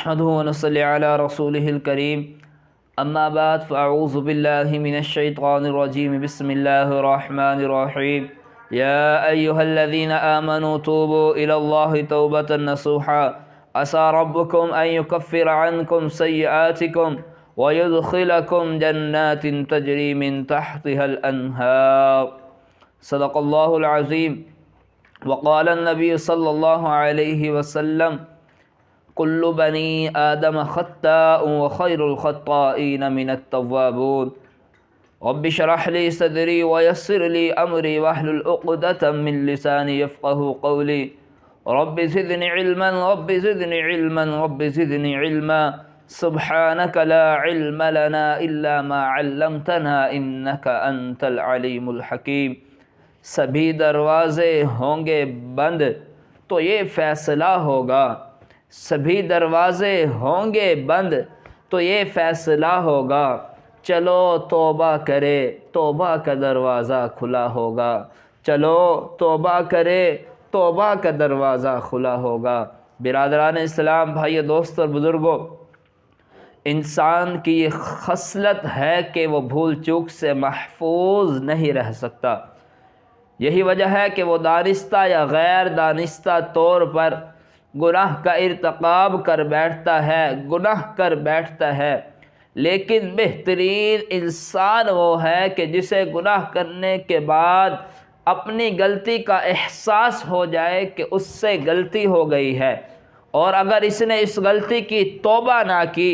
نحمده ونصلي على رسوله الكريم أما بعد فأعوذ بالله من الشيطان الرجيم بسم الله الرحمن الرحيم يا أيها الذين آمنوا توبوا إلى الله توبة نصوحا عسى ربكم أن يكفر عنكم سيئاتكم ويدخلكم جنات تجري من تحتها الأنهار صدق الله العظيم وقال النبي صلى الله عليه وسلم كل بني آدم خطاء وخير الخطائين من التوابون رب اشرح لي صدري ويسر لي أمري واحلل عقدة من لساني يفقه قولي رب زدني علما رب زدني علما رب زدني علما سبحانك لا علم لنا إلا ما علمتنا إنك أنت العليم الحكيم سبھی دروازے ہوں گے بند تو یہ فیصلہ ہوگا، سبھی دروازے ہوں گے بند تو یہ فیصلہ ہوگا، چلو توبہ کرے توبہ کا دروازہ کھلا ہوگا، چلو توبہ کرے توبہ کا دروازہ کھلا ہوگا۔ برادران اسلام، بھائی دوست اور بزرگوں، انسان کی یہ خصلت ہے کہ وہ بھول چوک سے محفوظ نہیں رہ سکتا۔ یہی وجہ ہے کہ وہ دانستہ یا غیر دانستہ طور پر گناہ کا ارتکاب کر بیٹھتا ہے، گناہ کر بیٹھتا ہے۔ لیکن بہترین انسان وہ ہے کہ جسے گناہ کرنے کے بعد اپنی غلطی کا احساس ہو جائے کہ اس سے غلطی ہو گئی ہے، اور اگر اس نے اس غلطی کی توبہ نہ کی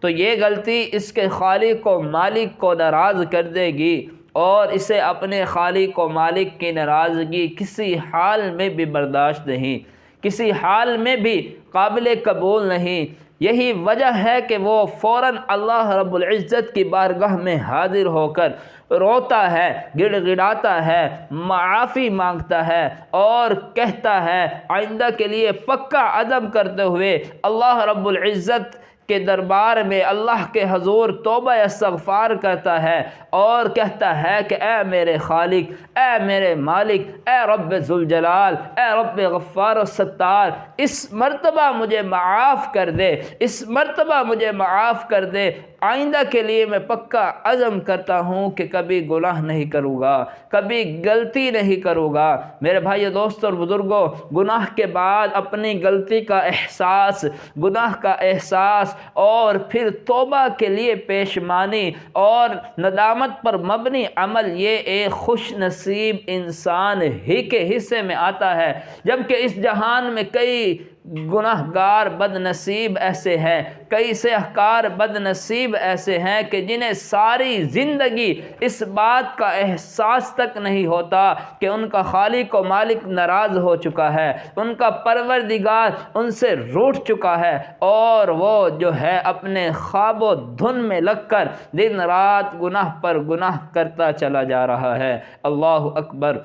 تو یہ غلطی اس کے خالق و مالک کو ناراض کر دے گی، اور اسے اپنے خالق و مالک کی ناراضگی کسی حال میں بھی برداشت نہیں، کسی حال میں بھی قابل قبول نہیں۔ یہی وجہ ہے کہ وہ فوراً اللہ رب العزت کی بارگاہ میں حاضر ہو کر روتا ہے، گڑ گڑاتا ہے، معافی مانگتا ہے اور کہتا ہے، آئندہ کے لیے پکا عزم کرتے ہوئے اللہ رب العزت کے دربار میں اللہ کے حضور توبہ استغفار کرتا ہے اور کہتا ہے کہ اے میرے خالق، اے میرے مالک، اے رب ذوالجلال، اے رب غفار و ستار، اس مرتبہ مجھے معاف کر دے، اس مرتبہ مجھے معاف کر دے، آئندہ کے لیے میں پکا عزم کرتا ہوں کہ کبھی گناہ نہیں کروں گا، کبھی غلطی نہیں کروں گا۔ میرے بھائی دوست اور بزرگوں، گناہ کے بعد اپنی غلطی کا احساس، گناہ کا احساس اور پھر توبہ کے لیے پیشمانی اور ندامت پر مبنی عمل، یہ ایک خوش نصیب انسان ہی کے حصے میں آتا ہے، جبکہ اس جہان میں کئی گناہ گار بد نصیب ایسے ہیں، کئی سیاہکار بد نصیب ایسے ہیں کہ جنہیں ساری زندگی اس بات کا احساس تک نہیں ہوتا کہ ان کا خالق و مالک ناراض ہو چکا ہے، ان کا پروردگار ان سے روٹھ چکا ہے، اور وہ جو ہے اپنے خواب و دھن میں لگ کر دن رات گناہ پر گناہ کرتا چلا جا رہا ہے۔ اللہ اکبر۔